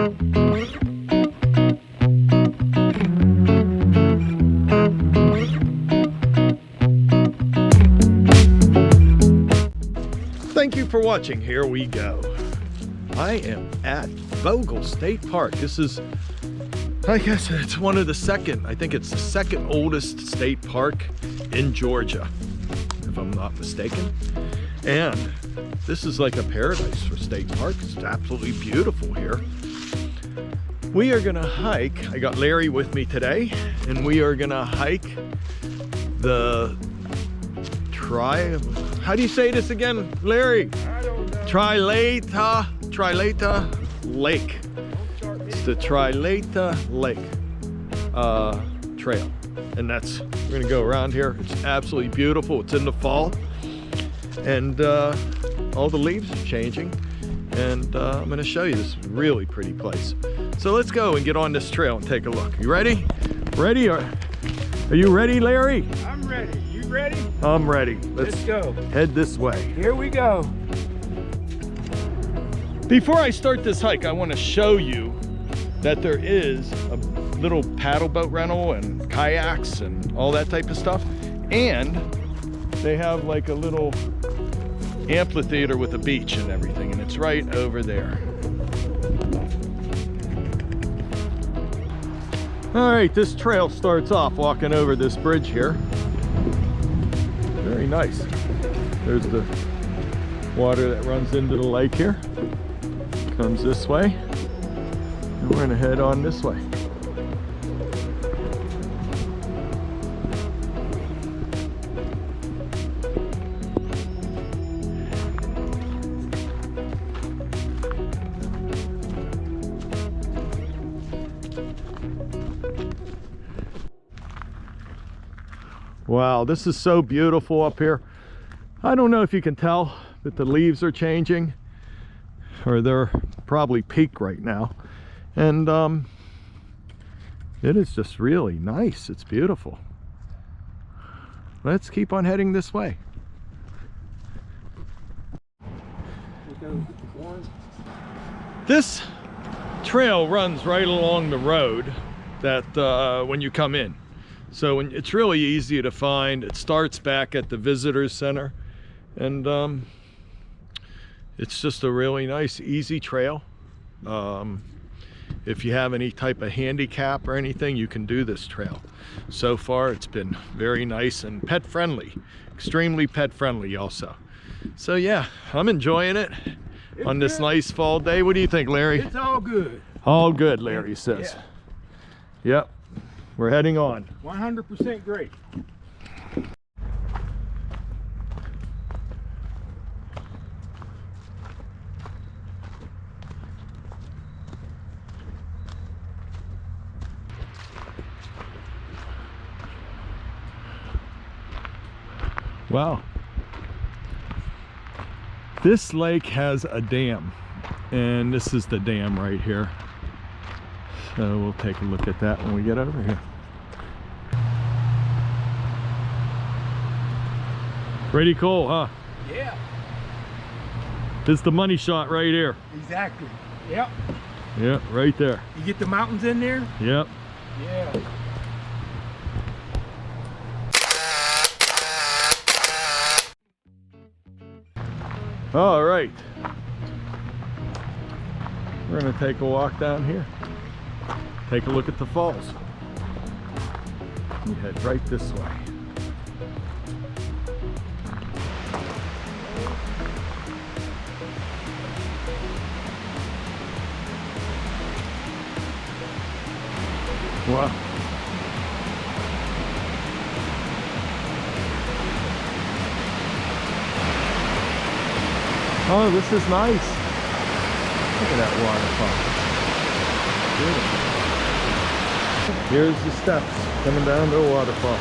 Thank you for watching. Here we go. I am at Vogel State Park. This is, I guess it's one of the I think it's the second oldest state park in Georgia, if I'm not mistaken. And this is like a paradise for state parks. It's absolutely beautiful here. We are gonna hike. I got Larry with me today, and we are gonna hike the how do you say this again, Larry? I don't know. Trahlyta Lake. It's the Trahlyta Lake trail. And we're gonna go around here. It's absolutely beautiful. It's in the fall. And all the leaves are changing. And I'm gonna show you this really pretty place. So let's go and get on this trail and take a look. You ready? Ready? Are you ready, Larry? I'm ready. You ready? I'm ready. Let's go. Head this way. Here we go. Before I start this hike, I want to show you that there is a little paddle boat rental and kayaks and all that type of stuff. And they have like a little amphitheater with a beach and everything, and it's right over there. All right, this trail starts off walking over this bridge here. Very nice. There's the water that runs into the lake here. Comes this way. And we're gonna head on this way. Wow, this is so beautiful up here. I don't know if you can tell, but the leaves are changing, or they're probably peak right now. And it is just really nice. It's beautiful. Let's keep on heading this way. This trail runs right along the road that when you come in. So it's really easy to find. It starts back at the visitor center, and it's just a really nice, easy trail. If you have any type of handicap or anything, you can do this trail. So far, it's been very nice and pet friendly, extremely pet friendly also. So yeah, I'm enjoying it on this nice fall day. What do you think, Larry? It's all good. All good, Larry says. Yeah. Yep. We're heading on. 100% great. Wow. This lake has a dam, and this is the dam right here. So we'll take a look at that when we get over here. Pretty cool, huh? Yeah. This is the money shot right here. Exactly. Yep. Yep, right there. You get the mountains in there? Yep. Yeah. All right. We're gonna take a walk down here. Take a look at the falls. We head right this way. Wow. Oh, this is nice. Look at that waterfall. Beautiful. Here's the steps coming down to the waterfall.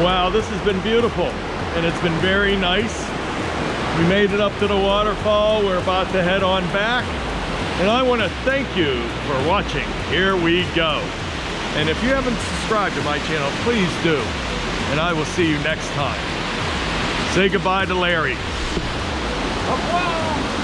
Wow, this has been beautiful, and it's been very nice. We made it up to the waterfall. We're about to head on back, and I want to thank you for watching. Here we go. And if you haven't subscribed to my channel, please do, and I will see you next time. Say goodbye to Larry. Up,